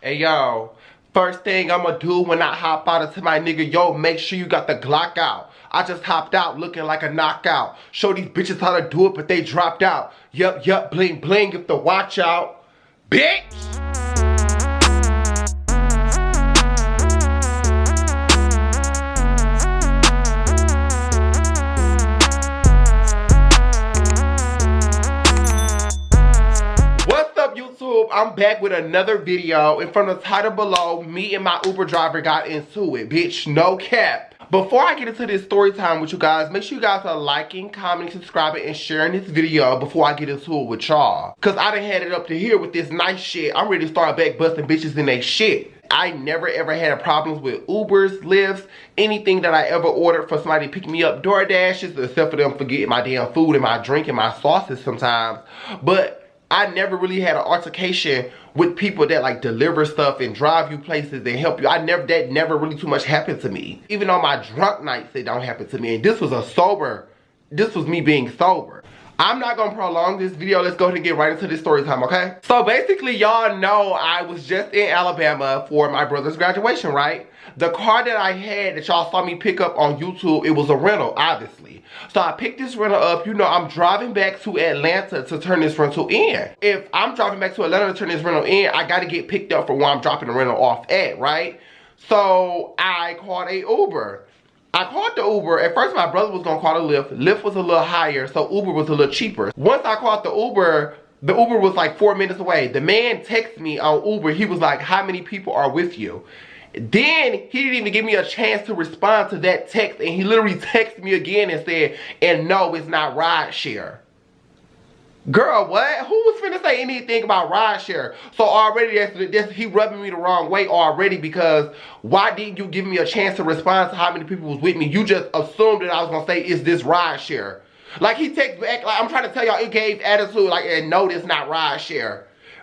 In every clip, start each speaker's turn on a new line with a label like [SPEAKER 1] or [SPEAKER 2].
[SPEAKER 1] Hey yo, first thing I'ma do when I hop out into my nigga, yo, make sure you got the Glock out. I just hopped out looking like a knockout. Show these bitches how to do it, but they dropped out. Yup, bling bling, if the watch out. Bitch! YouTube, I'm back with another video, and from the title below, me and my Uber driver got into it, bitch, no cap. Before I get into this story time with you guys, make sure you guys are liking, commenting, subscribing, and sharing this video before I get into it with y'all. Cause I done had it up to here with this nice shit. I'm ready to start back busting bitches in they shit. I never ever had problems with Ubers, Lyfts, anything that I ever ordered for somebody to pick me up, DoorDashes, except for them forgetting my damn food and my drink and my sauces sometimes. But I never really had an altercation with people that like deliver stuff and drive you places and help you. That never really too much happened to me. Even on my drunk nights, it don't happen to me. And this was me being sober. I'm not gonna prolong this video. Let's go ahead and get right into this story time, okay? So basically, y'all know I was just in Alabama for my brother's graduation, right? The car that I had that y'all saw me pick up on YouTube, it was a rental, obviously. So I picked this rental up. You know, I'm driving back to Atlanta to turn this rental in. If I'm driving back to Atlanta to turn this rental in, I gotta get picked up for where I'm dropping the rental off at, right? So I called a Uber. I called the Uber. At first, my brother was gonna call the Lyft. Lyft was a little higher, so Uber was a little cheaper. Once I called the Uber was like 4 minutes away. The man texted me on Uber. He was like, "How many people are with you?" Then he didn't even give me a chance to respond to that text, and he literally texted me again and said, "And no, it's not rideshare." Girl, what? Who was finna say anything about rideshare? So already he rubbing me the wrong way already, because why didn't you give me a chance to respond to how many people was with me? You just assumed that I was gonna say, "Is this rideshare?" Like he texted back, like I'm trying to tell y'all, it gave attitude, like, "And no, this not rideshare."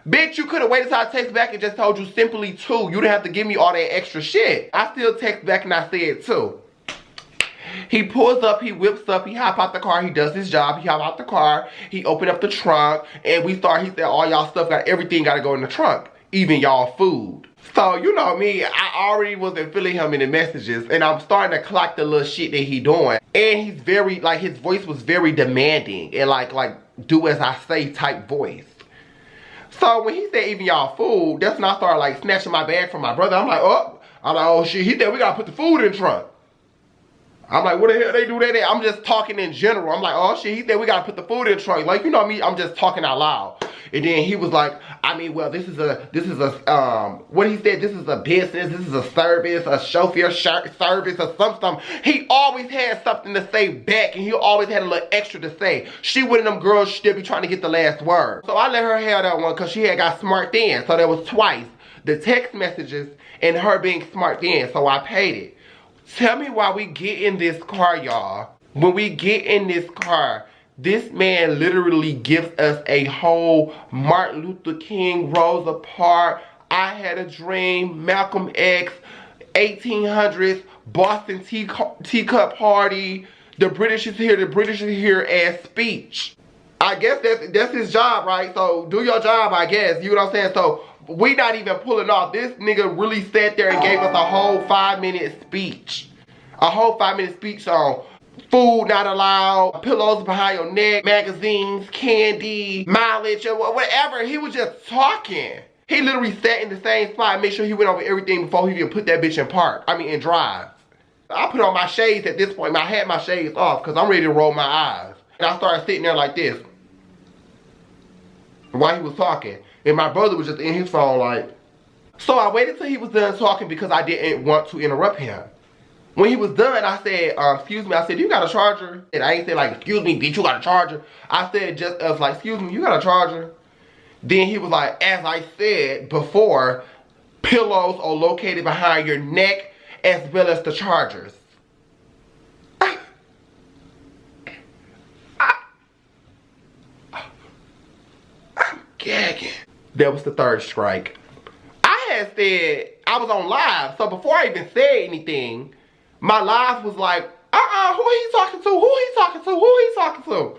[SPEAKER 1] Bitch, you could have waited till I text back and just told you simply two. You didn't have to give me all that extra shit. I still text back and I said two. He pulls up, he whips up, he hop out the car, he does his job, he hop out the car, he opened up the trunk, and he said, "All y'all stuff, everything gotta go in the trunk, even y'all food." So, you know me, I already wasn't feeling him in the messages, and I'm starting to clock the little shit that he doing. And he's very, like, his voice was very demanding, and like do as I say type voice. So when he said, "Even y'all food," that's when I started like snatching my bag from my brother. I'm like, oh shit, he said we gotta put the food in the trunk. I'm like, what the hell they do that at? I'm just talking in general. I'm like, oh shit, he said we gotta put the food in the trunk. Like, you know me, I'm just talking out loud. And then he was like, "I mean, well, this is a what he said, this is a business, this is a service, a chauffeur service or something." He always had something to say back, and he always had a little extra to say. She one of them girls, she'll be trying to get the last word. So I let her have that one because she had got smart then. So there was twice. The text messages and her being smart then, so I paid it. Tell me why we get in this car, y'all. When we get in this car, this man literally gives us a whole Martin Luther King, Rosa Parks, I Had a Dream, Malcolm X, 1800s, Boston teacup party, the British is here as speech. I guess that's his job, right? So do your job, I guess. You know what I'm saying? So we not even pulling off. This nigga really sat there and gave us a whole 5-minute speech. A whole 5-minute speech on food not allowed, pillows behind your neck, magazines, candy, mileage, or whatever. He was just talking. He literally sat in the same spot and made sure he went over everything before he even put that bitch in drive. I put on my shades at this point. I had my shades off because I'm ready to roll my eyes. And I started sitting there like this while he was talking. And my brother was just in his phone like. So I waited till he was done talking because I didn't want to interrupt him. When he was done, I said, "Excuse me." I said, "You got a charger?" And I ain't say like, "Excuse me, bitch, you got a charger?" I said just as like, "Excuse me, you got a charger?" Then he was like, "As I said before, pillows are located behind your neck as well as the chargers." I'm gagging. That was the third strike. I had said, I was on live, so before I even said anything, my live was like, who he talking to? Who he talking to? Who he talking to?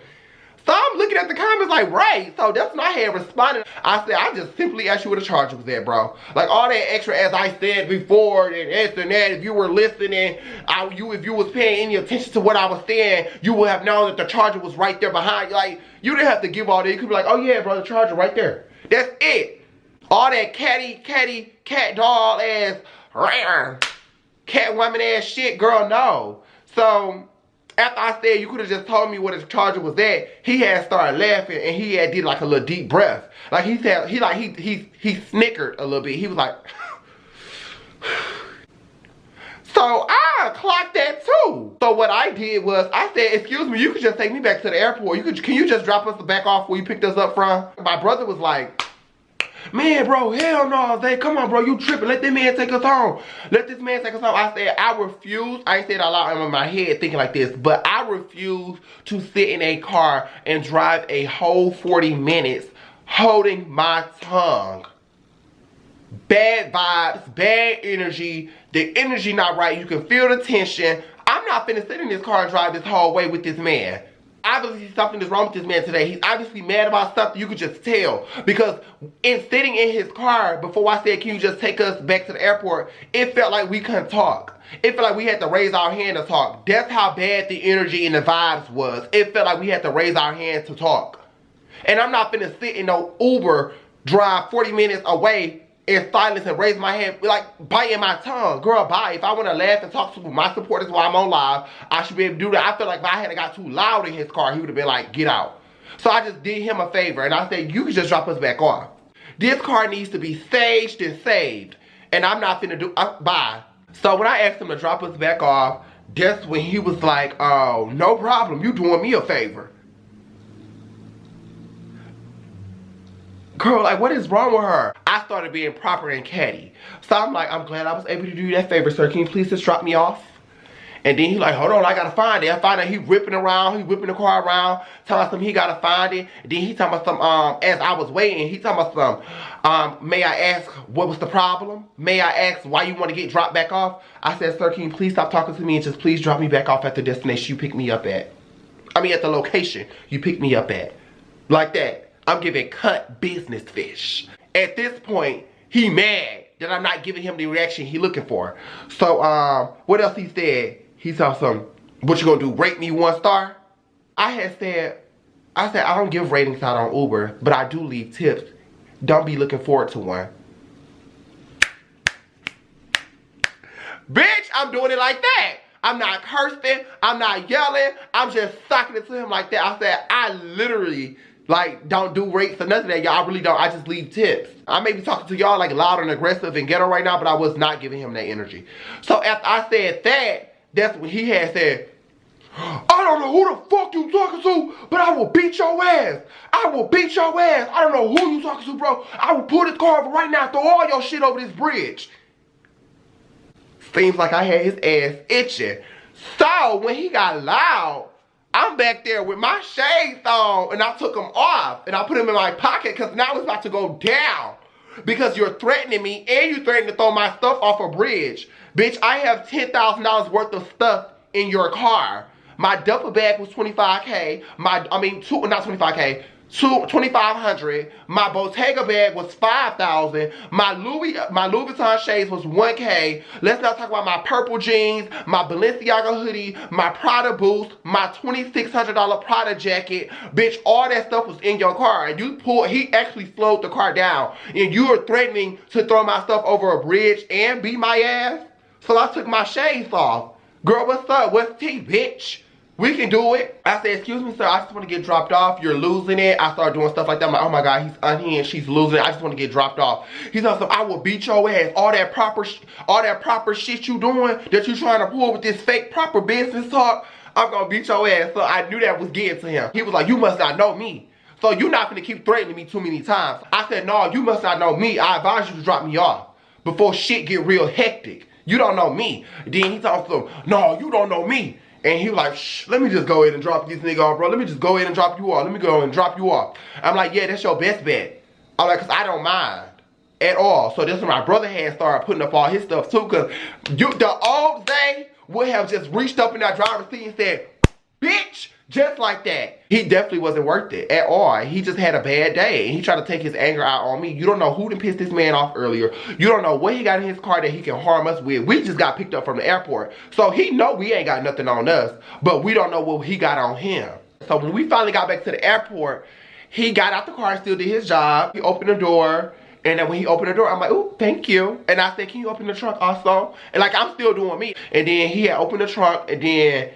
[SPEAKER 1] So I'm looking at the comments like, right. So that's when I had responded. I said, I just simply asked you where the charger was at, bro. Like all that extra, as I said before, and this and that, if you were listening, if you was paying any attention to what I was saying, you would have known that the charger was right there behind you. Like, you didn't have to give all that. You could be like, oh yeah, bro, the charger right there. That's it. All that cat doll ass, cat woman ass shit, girl, no. So after I said you could have just told me where the charger was at, he had started laughing and he had did like a little deep breath. Like he said, he snickered a little bit. He was like, so I clocked that too. So what I did was I said, excuse me, you could just take me back to the airport. Can you just drop us back off where you picked us up from? My brother was like, man, bro, hell no, Zay, come on, bro, you tripping. Let this man take us home. Let this man take us home. I said, I refuse. I ain't said it out loud. I'm in my head thinking like this, but I refuse to sit in a car and drive a whole 40 minutes holding my tongue. Bad vibes, bad energy. The energy not right. You can feel the tension. I'm not finna sit in this car and drive this whole way with this man. Obviously something is wrong with this man today. He's obviously mad about something. You could just tell. Because in sitting in his car, before I said, can you just take us back to the airport, it felt like we couldn't talk. It felt like we had to raise our hand to talk. That's how bad the energy and the vibes was. It felt like we had to raise our hands to talk. And I'm not finna sit in no Uber, drive 40 minutes away in silence and raise my hand, like biting my tongue. Girl, bye. If I want to laugh and talk to my supporters while I'm on live, I should be able to do that. I feel like if I had got too loud in his car, he would have been like, get out. So I just did him a favor and I said, you can just drop us back off. This car needs to be staged and saved. And I'm not finna do, bye. So when I asked him to drop us back off, that's when he was like, oh, no problem. You doing me a favor. Girl, like, what is wrong with her? I started being proper and catty. So I'm like, I'm glad I was able to do you that favor, sir. Can you please just drop me off? And then he like, hold on, I gotta find it. I find out he whipping around, he whipping the car around, telling us something he gotta find it. And then he talking about some, as I was waiting, he talking about some, may I ask what was the problem? May I ask why you want to get dropped back off? I said, sir, can you please stop talking to me and just please drop me back off at the destination you picked me up at? I mean, at the location you picked me up at. Like that. I'm giving cut business fish. At this point, he mad that I'm not giving him the reaction he looking for. So, what else he said? He saw some, what you gonna do, rate me 1 star? I said, I don't give ratings out on Uber, but I do leave tips. Don't be looking forward to one. Bitch, I'm doing it like that. I'm not cursing, I'm not yelling, I'm just sucking it to him like that. I said, I literally, like, don't do rates or nothing that, y'all. I really don't. I just leave tips. I may be talking to y'all like loud and aggressive and ghetto right now, but I was not giving him that energy. So after I said that, that's when he had said, I don't know who the fuck you talking to, but I will beat your ass. I will beat your ass. I don't know who you talking to, bro. I will pull this car over right now and throw all your shit over this bridge. Seems like I had his ass itching. So when he got loud, I'm back there with my shades on and I took them off and I put them in my pocket because now it's about to go down. Because you're threatening me and you threatening to throw my stuff off a bridge. Bitch, I have $10,000 worth of stuff in your car. My duffel bag was $25K. Not $25K. $2,500. My Bottega bag was $5,000. My Louis Vuitton shades was $1K. Let's not talk about my purple jeans, my Balenciaga hoodie, my Prada boots, my $2,600 Prada jacket. Bitch, all that stuff was in your car. And he actually slowed the car down. And you are threatening to throw my stuff over a bridge and beat my ass. So I took my shades off. Girl, what's up? What's tea, bitch? We can do it. I said, excuse me, sir, I just want to get dropped off. You're losing it. I started doing stuff like that. I'm like, oh my God, he's unhinged. She's losing it. I just want to get dropped off. He's also, I will beat your ass. All that proper shit you doing that you trying to pull with this fake proper business talk, I'm going to beat your ass. So I knew that was getting to him. He was like, you must not know me. So you're not going to keep threatening me too many times. I said, no, you must not know me. I advise you to drop me off before shit get real hectic. You don't know me. Then he talks to him, no, you don't know me. And he was like, shh, let me just go ahead and drop this nigga off, bro. Let me just go ahead and drop you off. Let me go and drop you off. I'm like, yeah, that's your best bet. I'm like, because I don't mind at all. So that's when my brother had started putting up all his stuff too. Because the old Zay would have just reached up in that driver's seat and said, Bitch, just like that. He definitely wasn't worth it at all. He just had a bad day. And he tried to take his anger out on me. You don't know who done pissed this man off earlier. You don't know what he got in his car that he can harm us with. We just got picked up from the airport. So he know we ain't got nothing on us. But we don't know what he got on him. So when we finally got back to the airport, he got out the car and still did his job. He opened the door. And then when he opened the door, I'm like, ooh, thank you. And I said, can you open the trunk also? And like, I'm still doing me. And then he had opened the trunk. And then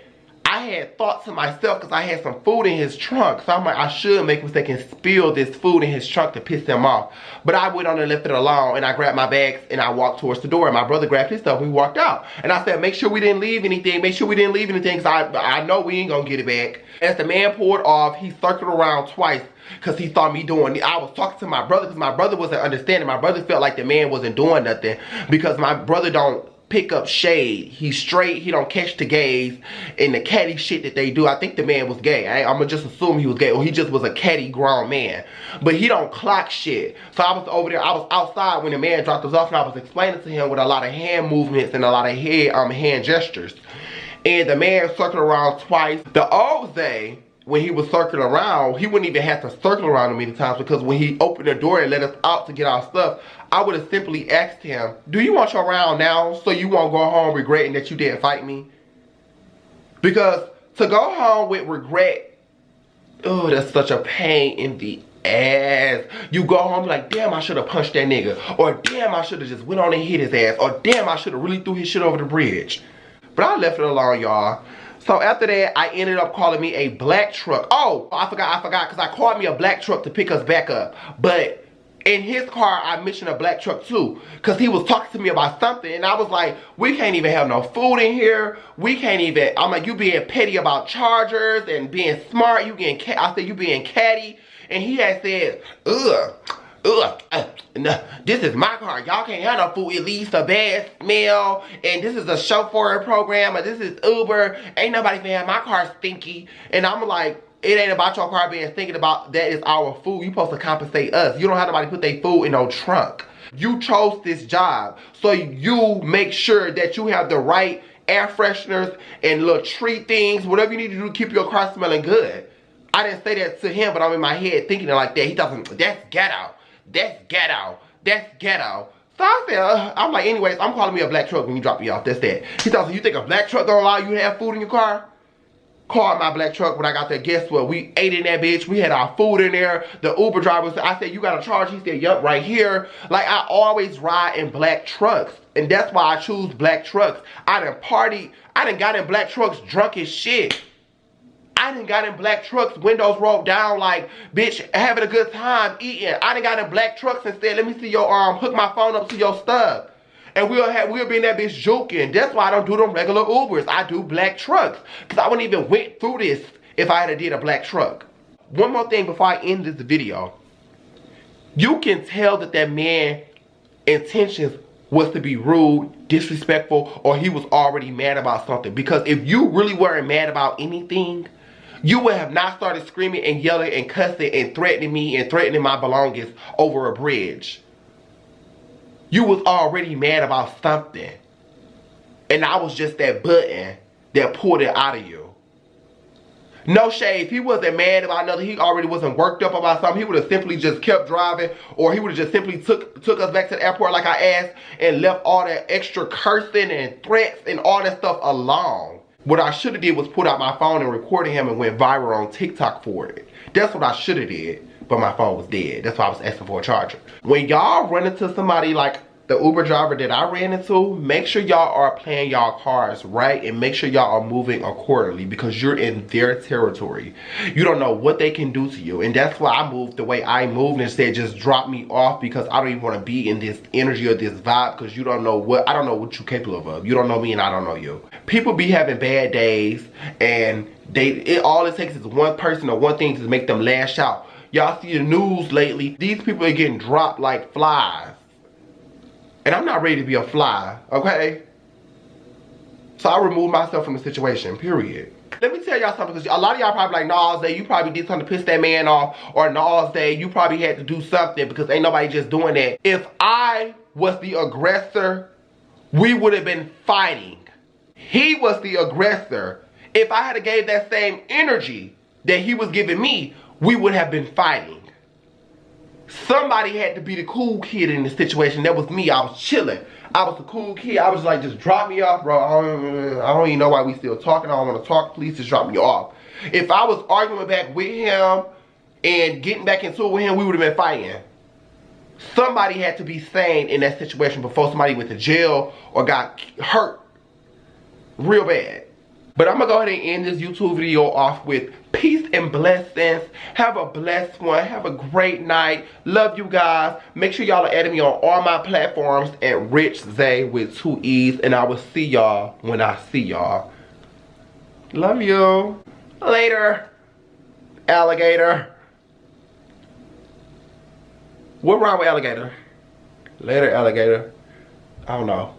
[SPEAKER 1] I had thought to myself, because I had some food in his trunk. So I'm like, I should make a mistake and spill this food in his trunk to piss him off. But I went on and left it alone. And I grabbed my bags and I walked towards the door. And my brother grabbed his stuff and we walked out. And I said, make sure we didn't leave anything. Make sure we didn't leave anything, because I know we ain't going to get it back. As the man pulled off, he circled around twice. Because he thought me doing it. I was talking to my brother because my brother wasn't understanding. My brother felt like the man wasn't doing nothing. Because my brother don't pick up shade. He's straight. He don't catch the gays and the catty shit that they do. I think the man was gay. I'm going to just assume he was gay. Or he just was a catty grown man. But he don't clock shit. So I was over there. I was outside when the man dropped us off. And I was explaining to him with a lot of hand movements and a lot of hand gestures. And the man circled around twice. The old Zay, when he was circling around, he wouldn't even have to circle around many times, because when he opened the door and let us out to get our stuff, I would have simply asked him, do you want your round now so you won't go home regretting that you didn't fight me? Because to go home with regret, oh, that's such a pain in the ass. You go home like, damn, I should have punched that nigga. Or damn, I should have just went on and hit his ass. Or damn, I should have really threw his shit over the bridge. But I left it alone, y'all. So after that, I ended up calling me a black truck. Oh, I forgot, because I called me a black truck to pick us back up. But in his car, I mentioned a black truck too, because he was talking to me about something. And I was like, we can't even have no food in here. We can't even, I'm like, you being petty about chargers and being smart. I said, you being catty. And he had said, no, this is my car. Y'all can't have no food. It leaves a bad smell. And this is a chauffeur program. Or this is Uber. Ain't nobody finna have my car stinky. And I'm like, it ain't about your car being thinking about that is our food. You supposed to compensate us. You don't have nobody put their food in no trunk. You chose this job. So you make sure that you have the right air fresheners and little treat things. Whatever you need to do to keep your car smelling good. I didn't say that to him, but I'm in my head thinking it like that. He doesn't, that's ghetto. That's ghetto. That's ghetto. So I said, I'm like, anyways, I'm calling me a black truck when you drop me off. That's that. He thought, so you think a black truck gonna allow you to have food in your car? Called my black truck when I got there. Guess what? We ate in that bitch. We had our food in there. The Uber driver said, I said, you got a charge? He said, yup, right here. Like, I always ride in black trucks. And that's why I choose black trucks. I done partied. I done got in black trucks drunk as shit. I done got in black trucks, windows rolled down like, bitch, having a good time eating. I done got in black trucks and said, let me see your hook my phone up to your stuff. And we'll be in that bitch joking. That's why I don't do them regular Ubers. I do black trucks. Because I wouldn't even went through this if I had did a black truck. One more thing before I end this video. You can tell that that man's intentions was to be rude, disrespectful, or he was already mad about something. Because if you really weren't mad about anything, you would have not started screaming and yelling and cussing and threatening me and threatening my belongings over a bridge. You was already mad about something. And I was just that button that pulled it out of you. No shade. If he wasn't mad about nothing, he already wasn't worked up about something, he would have simply just kept driving, or he would have just simply took us back to the airport like I asked and left all that extra cursing and threats and all that stuff alone. What I should have did was put out my phone and recorded him and went viral on TikTok for it. That's what I should have did, but my phone was dead. That's why I was asking for a charger. When y'all run into somebody like the Uber driver that I ran into, make sure y'all are playing y'all cards right, and make sure y'all are moving accordingly, because you're in their territory. You don't know what they can do to you. And that's why I moved the way I moved and said just drop me off, because I don't even want to be in this energy or this vibe, because you don't know what, I don't know what you're capable of. You don't know me and I don't know you. People be having bad days, and all it takes is one person or one thing to make them lash out. Y'all see the news lately, these people are getting dropped like flies. And I'm not ready to be a fly, okay? So I removed myself from the situation, period. Let me tell y'all something, because a lot of y'all probably like, nah, Zay, you probably did something to piss that man off, or nah, Zay, you probably had to do something, because ain't nobody just doing that. If I was the aggressor, we would have been fighting. He was the aggressor, If I had gave that same energy that he was giving me, we would have been fighting. Somebody had to be the cool kid in the situation. That was me. I was chilling. I was the cool kid. I was like, just drop me off, bro. I don't even know why we still talking. I don't want to talk. Please just drop me off. If I was arguing back with him and getting back into it with him, we would have been fighting. Somebody had to be sane in that situation before somebody went to jail or got hurt real bad. But I'm going to go ahead and end this YouTube video off with peace and blessings. Have a blessed one. Have a great night. Love you guys. Make sure y'all are adding me on all my platforms at Richzaee with 2 E's. And I will see y'all when I see y'all. Love you. Later, alligator. What wrong with alligator? Later, alligator. I don't know.